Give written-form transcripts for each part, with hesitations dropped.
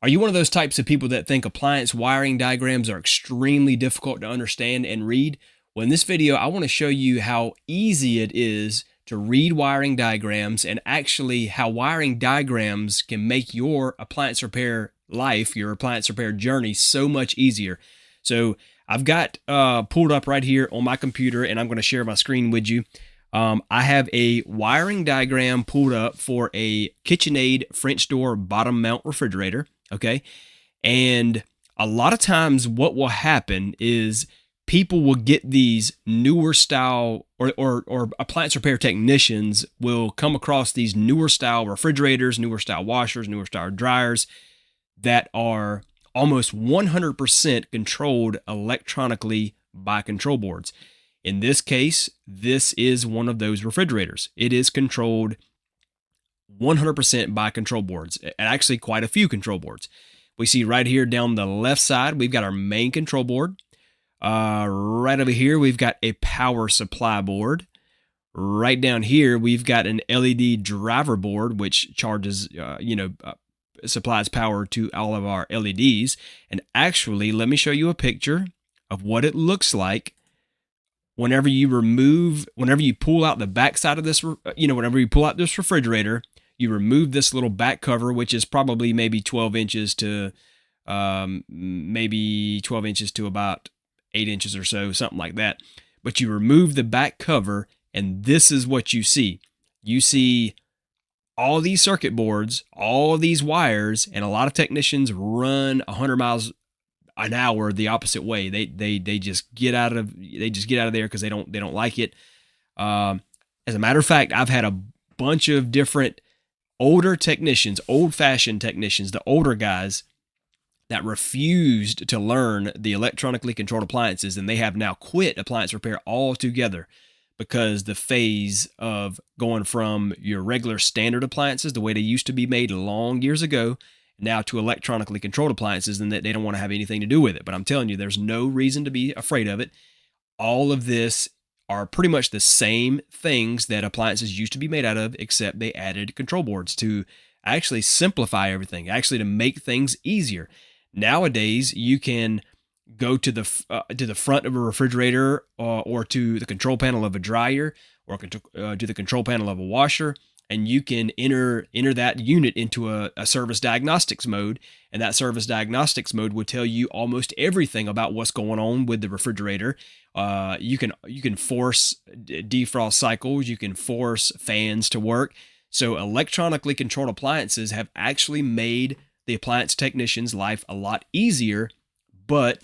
Are you one of those types of people that think appliance wiring diagrams are extremely difficult to understand and read? Well, in this video, I want to show you how easy it is to read wiring diagrams and actually how wiring diagrams can make your appliance repair life, your appliance repair journey so much easier. So I've got pulled up right here on my computer, and I'm going to share my screen with you. I have a wiring diagram pulled up for a KitchenAid French door bottom mount refrigerator. Okay. And a lot of times what will happen is people will get these newer style or appliance repair technicians will come across these newer style refrigerators, newer style washers, newer style dryers that are almost 100% controlled electronically by control boards. In this case, this is one of those refrigerators. It is controlled 100% by control boards, and actually quite a few control boards. We see right here down the left side, we've got our main control board. Right over here, we've got a power supply board. Right down here, we've got an LED driver board, which charges, supplies power to all of our LEDs. And actually, let me show you a picture of what it looks like whenever you pull out the back side of this, whenever you pull out this refrigerator, you remove this little back cover, which is probably maybe 12 inches to about 8 inches or so, something like that. But you remove the back cover, and this is what you see. You see all these circuit boards, all these wires, and a lot of technicians run 100 miles an hour the opposite way. They just get out of there because they don't like it. As a matter of fact, I've had a bunch of different older technicians, old-fashioned technicians, the older guys that refused to learn the electronically controlled appliances, and they have now quit appliance repair altogether because the phase of going from your regular standard appliances, the way they used to be made long years ago, now to electronically controlled appliances, and that they don't want to have anything to do with it. But I'm telling you, there's no reason to be afraid of it. All of this are pretty much the same things that appliances used to be made out of, except they added control boards to actually simplify everything, actually to make things easier. Nowadays, you can go to the front of a refrigerator or to the control panel of a dryer or to the control panel of a washer, and you can enter that unit into a service diagnostics mode, and that service diagnostics mode would tell you almost everything about what's going on with the refrigerator. You can force defrost cycles, you can force fans to work. So electronically controlled appliances have actually made the appliance technician's life a lot easier. But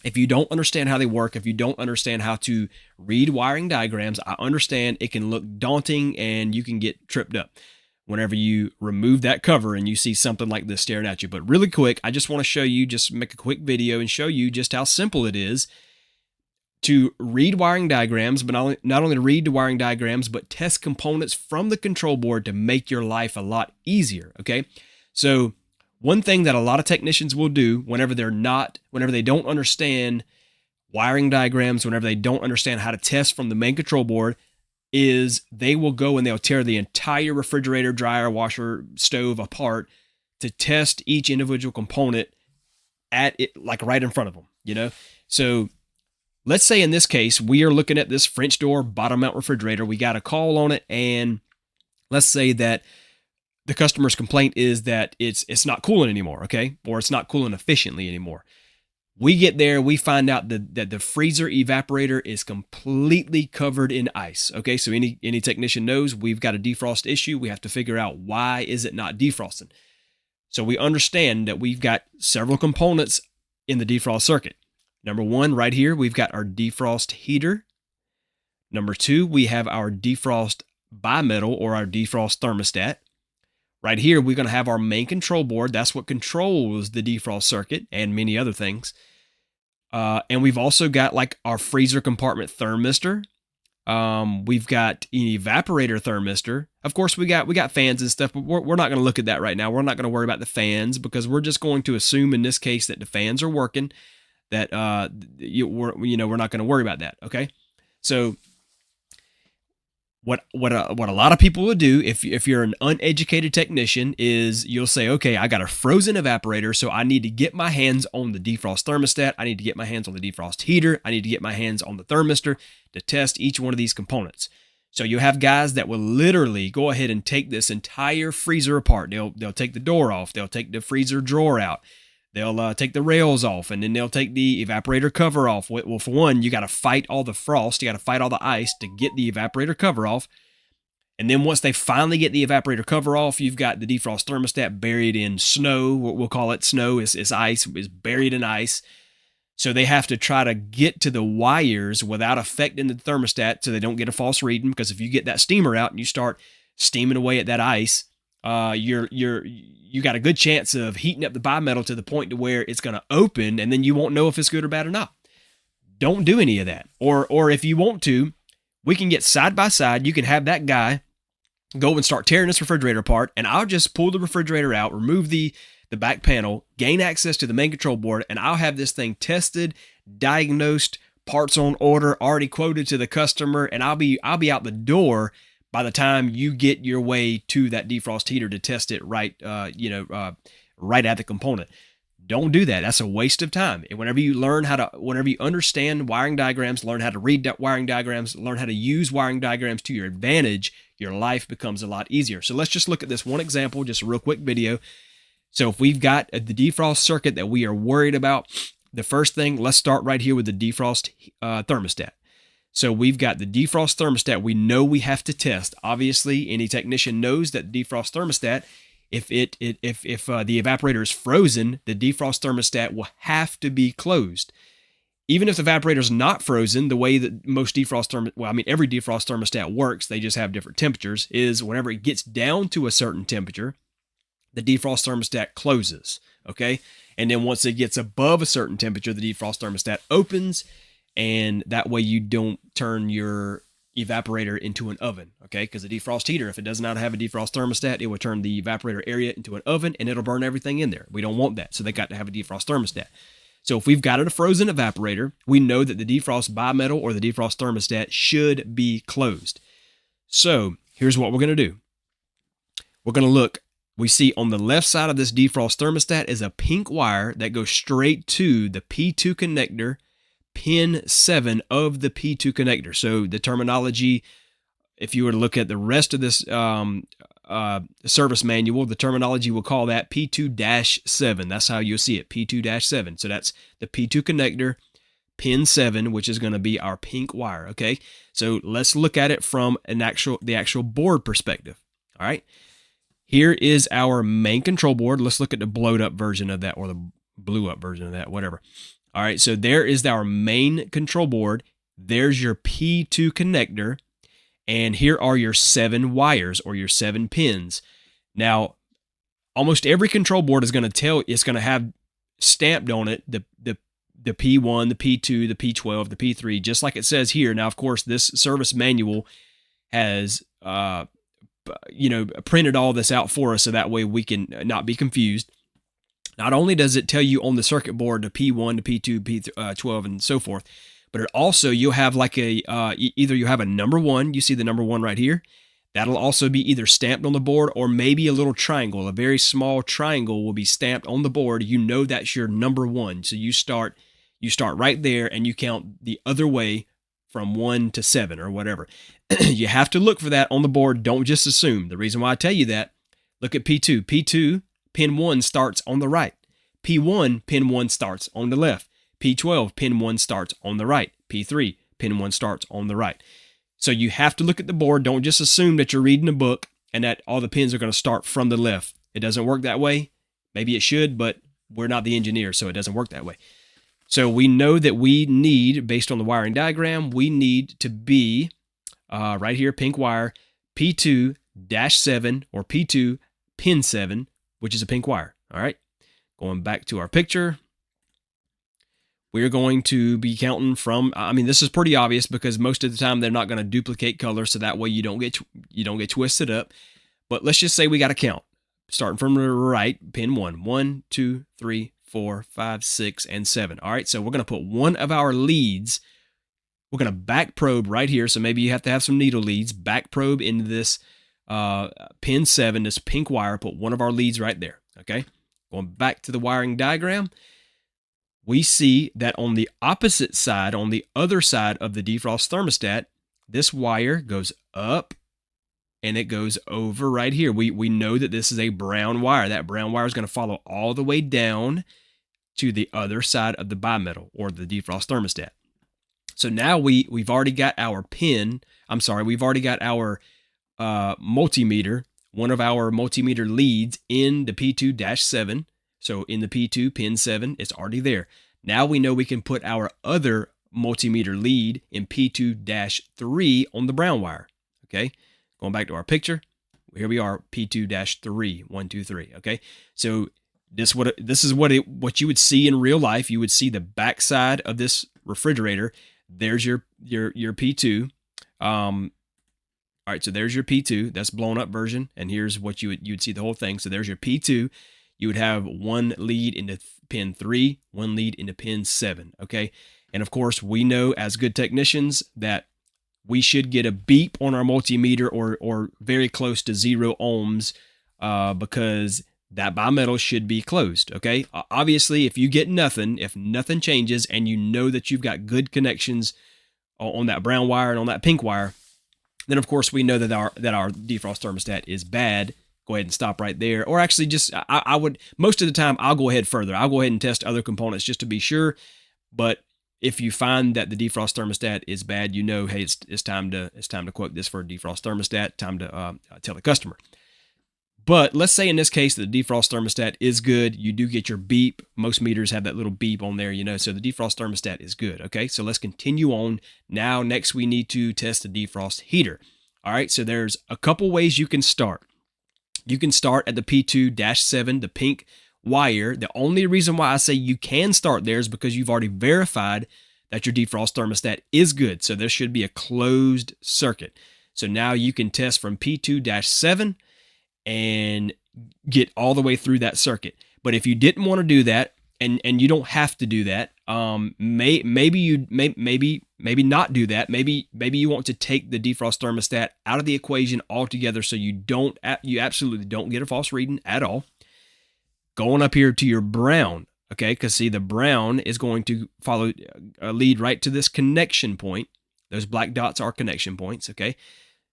if you don't understand how they work, if you don't understand how to read wiring diagrams, I understand it can look daunting and you can get tripped up whenever you remove that cover and you see something like this staring at you. But really quick, I just want to show you, just make a quick video and show you just how simple it is to read wiring diagrams, but not only to read the wiring diagrams, but test components from the control board to make your life a lot easier. Okay. So one thing that a lot of technicians will do whenever they don't understand wiring diagrams, whenever they don't understand how to test from the main control board, is they will go and they'll tear the entire refrigerator, dryer, washer, stove apart to test each individual component at it, like right in front of them, So let's say in this case, we are looking at this French door bottom mount refrigerator. We got a call on it, and let's say that the customer's complaint is that it's not cooling anymore, okay? Or it's not cooling efficiently anymore. We get there, we find out that the freezer evaporator is completely covered in ice, okay? So any technician knows we've got a defrost issue. We have to figure out why is it not defrosting. So we understand that we've got several components in the defrost circuit. Number one, right here, we've got our defrost heater. Number two, we have our defrost bimetal or our defrost thermostat. Right here, we're going to have our main control board. That's what controls the defrost circuit and many other things. And we've also got like our freezer compartment thermistor. We've got an evaporator thermistor. Of course, we got fans and stuff, but we're not going to look at that right now. We're not going to worry about the fans because we're just going to assume in this case that the fans are working. That we're not going to worry about that. Okay, so What a lot of people will do if you're an uneducated technician is you'll say, okay, I got a frozen evaporator, so I need to get my hands on the defrost thermostat. I need to get my hands on the defrost heater. I need to get my hands on the thermistor to test each one of these components. So you have guys that will literally go ahead and take this entire freezer apart. They'll take the door off. They'll take the freezer drawer out. They'll take the rails off, and then they'll take the evaporator cover off. Well, for one, you got to fight all the frost. You got to fight all the ice to get the evaporator cover off. And then once they finally get the evaporator cover off, you've got the defrost thermostat buried in snow. We'll call it snow. It's ice. It's buried in ice. So they have to try to get to the wires without affecting the thermostat so they don't get a false reading. Because if you get that steamer out and you start steaming away at that ice, you got a good chance of heating up the bimetal to the point to where it's going to open, and then you won't know if it's good or bad or not. Don't do any of that. Or if you want to, we can get side by side. You can have that guy go and start tearing this refrigerator apart, and I'll just pull the refrigerator out, remove the back panel, gain access to the main control board, and I'll have this thing tested, diagnosed, parts on order, already quoted to the customer, and I'll be out the door by the time you get your way to that defrost heater to test it right at the component. Don't do that. That's a waste of time. And whenever you understand wiring diagrams, learn how to read wiring diagrams, learn how to use wiring diagrams to your advantage, your life becomes a lot easier. So let's just look at this one example, just a real quick video. So if we've got the defrost circuit that we are worried about, the first thing, let's start right here with the defrost thermostat. So we've got the defrost thermostat we know we have to test. Obviously, any technician knows that the defrost thermostat, if the evaporator is frozen, the defrost thermostat will have to be closed. Even if the evaporator is not frozen, the way that every defrost thermostat works, they just have different temperatures, is whenever it gets down to a certain temperature, the defrost thermostat closes, okay? And then once it gets above a certain temperature, the defrost thermostat opens, and that way you don't turn your evaporator into an oven, okay? Because the defrost heater, if it does not have a defrost thermostat, it will turn the evaporator area into an oven, and it'll burn everything in there. We don't want that, so they got to have a defrost thermostat. So if we've got a frozen evaporator, we know that the defrost bimetal or the defrost thermostat should be closed. So here's what we're going to do. We're going to look. We see on the left side of this defrost thermostat is a pink wire that goes straight to the P2 connector, pin 7 of the P2 connector. So the terminology, if you were to look at the rest of this service manual, the terminology will call that P2-7. That's how you'll see it, P2-7. So that's the P2 connector, pin 7, which is going to be our pink wire, okay? So let's look at it from the actual board perspective, all right? Here is our main control board. Let's look at the blowed up version of that, or the blew up version of that, whatever. All right, so there is our main control board. There's your P2 connector, and here are your 7 wires or your 7 pins. Now, almost every control board is going to have stamped on it the P1, the P2, the P12, the P3, just like it says here. Now, of course, this service manual has printed all this out for us so that way we can not be confused. Not only does it tell you on the circuit board the P1, the P2, P12, and so forth, but it also, you'll have like either you have a number 1, you see the number 1 right here. That'll also be either stamped on the board, or maybe a little triangle, a very small triangle will be stamped on the board. You know that's your number 1. So you start right there and you count the other way from 1 to 7 or whatever. You have to look for that on the board. Don't just assume. The reason why I tell you that, look at P2. P2, pin 1 starts on the right. P1, pin 1 starts on the left. P12, pin 1 starts on the right. P3, pin 1 starts on the right. So you have to look at the board. Don't just assume that you're reading a book and that all the pins are going to start from the left. It doesn't work that way. Maybe it should, but we're not the engineer, so it doesn't work that way. So we know that we need, based on the wiring diagram, we need to be right here, pink wire, P2-7 or P2 pin 7, which is a pink wire. All right. Going back to our picture, we're going to be counting from, this is pretty obvious because most of the time they're not going to duplicate color, so that way you don't get twisted up. But let's just say we got to count. Starting from the right, pin 1. 1, 2, 3, 4, 5, 6, and 7. All right, so we're going to put one of our leads We're going to back probe right here. So maybe you have to have some needle leads. Back probe into this pin 7, this pink wire. Put one of our leads right there. Okay. Going back to the wiring diagram, we see that on the opposite side, on the other side of the defrost thermostat, this wire goes up and it goes over right here. We know that this is a brown wire. That brown wire is going to follow all the way down to the other side of the bimetal or the defrost thermostat. So now we've already got our we've already got our multimeter, one of our multimeter leads in the P2-7. So in the P2 pin 7, it's already there. Now we know we can put our other multimeter lead in P2-3 on the brown wire. Okay, going back to our picture, here we are, P2-3, 1, 2, 3. Okay, so this is what you would see in real life. You would see the backside of this refrigerator. There's your P2. All right, so there's your P2. That's blown up version, and here's what you'd see the whole thing. So there's your P2. You would have one lead into pin 3, one lead into pin 7. Okay, and of course we know as good technicians that we should get a beep on our multimeter or very close to 0 ohms because that bimetal should be closed. Okay, obviously if you get nothing, if nothing changes, and you know that you've got good connections on that brown wire and on that pink wire, then of course we know that our defrost thermostat is bad. Go ahead and stop right there. Or actually just, I would, most of the time I'll go ahead further. I'll go ahead and test other components just to be sure. But if you find that the defrost thermostat is bad, you know, hey, it's time to quote this for a defrost thermostat, time to tell the customer. But let's say in this case the defrost thermostat is good. You do get your beep. Most meters have that little beep on there, you know, so the defrost thermostat is good. Okay, so let's continue on. Now, next we need to test the defrost heater. All right, so there's a couple ways you can start. You can start at the P2-7, the pink wire. The only reason why I say you can start there is because you've already verified that your defrost thermostat is good. So there should be a closed circuit. So now you can test from P2-7 and get all the way through that circuit. But if you didn't want to do that, and you don't have to do that, maybe not do that. Maybe you want to take the defrost thermostat out of the equation altogether, so you absolutely don't get a false reading at all. Going up here to your brown, okay, because see, the brown is going to follow a lead right to this connection point. Those black dots are connection points, okay.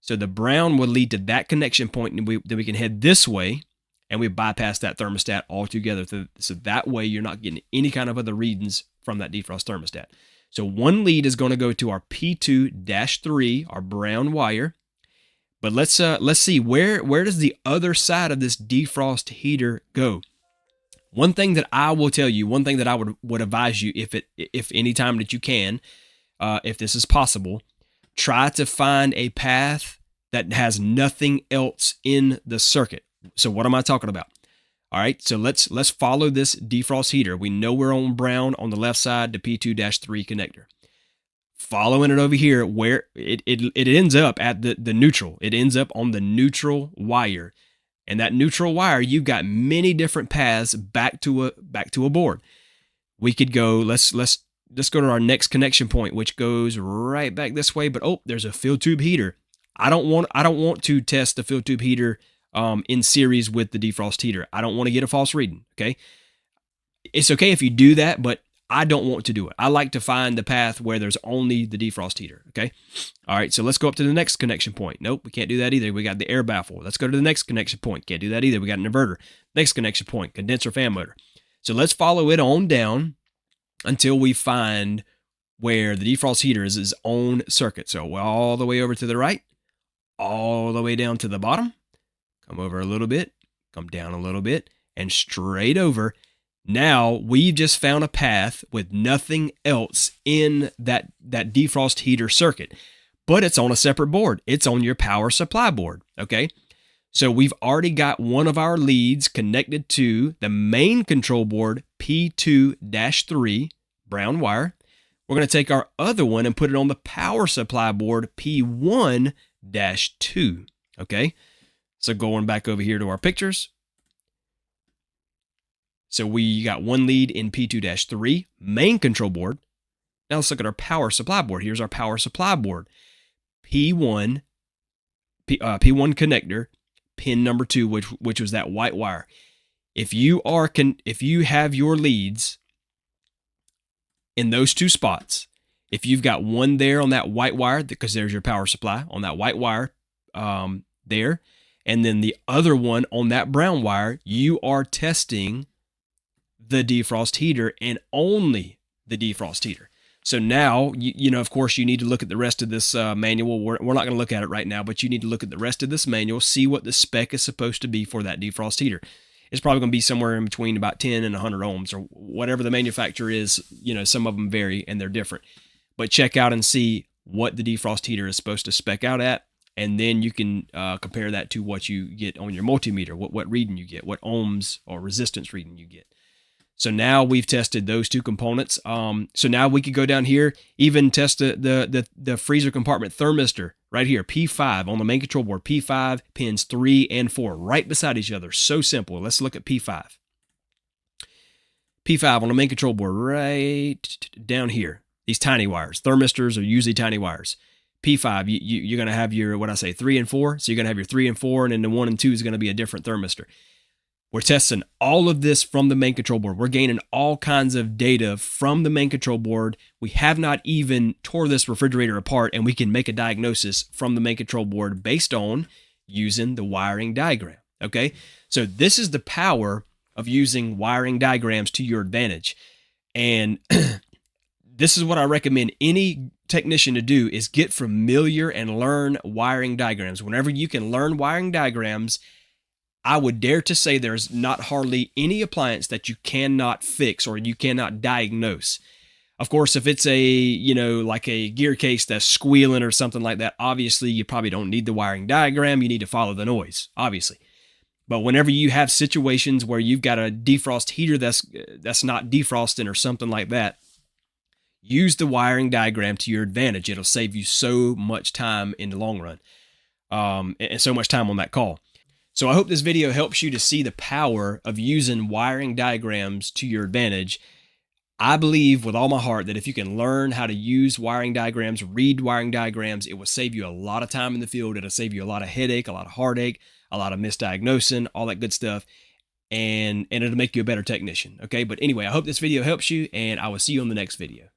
So the brown will lead to that connection point, and then we can head this way, and we bypass that thermostat altogether. So that way you're not getting any kind of other readings from that defrost thermostat. So one lead is going to go to our P2-3, our brown wire. But let's see, where does the other side of this defrost heater go? One thing that I will tell you, one thing that I would advise you, if any time that you can, if this is possible, try to find a path that has nothing else in the circuit. So what am I talking about? All right, so let's follow this defrost heater. We know we're on brown on the left side, the P2-3 connector. Following it over here, where it ends up at the neutral. It ends up on the neutral wire. And that neutral wire, you've got many different paths back to a board. We could go, let's go to our next connection point, which goes right back this way. But oh, there's a field tube heater. I don't want to test the field tube heater in series with the defrost heater. I don't want to get a false reading. Okay, it's okay if you do that, but I don't want to do it. I like to find the path where there's only the defrost heater. Okay, all right. So let's go up to the next connection point. Nope, we can't do that either. We got the air baffle. Let's go to the next connection point. Can't do that either. We got an inverter. Next connection point, condenser fan motor. So let's follow it on down until we find where the defrost heater is its own circuit. So all the way over to the right, all the way down to the bottom, come over a little bit, come down a little bit, and straight over. Now we've just found a path with nothing else in that defrost heater circuit, but it's on a separate board. It's on your power supply board, okay? So we've already got one of our leads connected to the main control board, P2-3, brown wire. We're going to take our other one and put it on the power supply board, P1-2, okay? So going back over here to our pictures. So we got one lead in P2-3, main control board. Now let's look at our power supply board. Here's our power supply board. P1 connector, pin number 2, which was that white wire. If you have your leads in those two spots, if you've got one there on that white wire, because there's your power supply on that white wire there, and then the other one on that brown wire, you are testing the defrost heater and only the defrost heater. So now, of course, you need to look at the rest of this manual. We're not going to look at it right now, but you need to look at the rest of this manual, see what the spec is supposed to be for that defrost heater. It's probably going to be somewhere in between about 10 and 100 ohms or whatever the manufacturer is. Some of them vary and they're different. But check out and see what the defrost heater is supposed to spec out at, and then you can compare that to what you get on your multimeter, what reading you get, what ohms or resistance reading you get. So now we've tested those two components. So now we could go down here, even test the freezer compartment thermistor right here, P5 on the main control board, P5, pins 3 and 4 right beside each other. So simple. Let's look at P5. P5 on the main control board right down here. These tiny wires. Thermistors are usually tiny wires. P5, you're going to have your, 3 and 4. So you're going to have your 3 and 4, and then the 1 and 2 is going to be a different thermistor. We're testing all of this from the main control board. We're gaining all kinds of data from the main control board. We have not even tore this refrigerator apart, and we can make a diagnosis from the main control board based on using the wiring diagram. Okay, so this is the power of using wiring diagrams to your advantage. And this is what I recommend any technician to do, is get familiar and learn wiring diagrams. Whenever you can learn wiring diagrams, I would dare to say there's not hardly any appliance that you cannot fix or you cannot diagnose. Of course, if it's like a gear case that's squealing or something like that, obviously you probably don't need the wiring diagram. You need to follow the noise, obviously. But whenever you have situations where you've got a defrost heater that's not defrosting or something like that, use the wiring diagram to your advantage. It'll save you so much time in the long run, and so much time on that call. So I hope this video helps you to see the power of using wiring diagrams to your advantage. I believe with all my heart that if you can learn how to use wiring diagrams, read wiring diagrams, it will save you a lot of time in the field. It'll save you a lot of headache, a lot of heartache, a lot of misdiagnosing, all that good stuff. And it'll make you a better technician. Okay. But anyway, I hope this video helps you, and I will see you on the next video.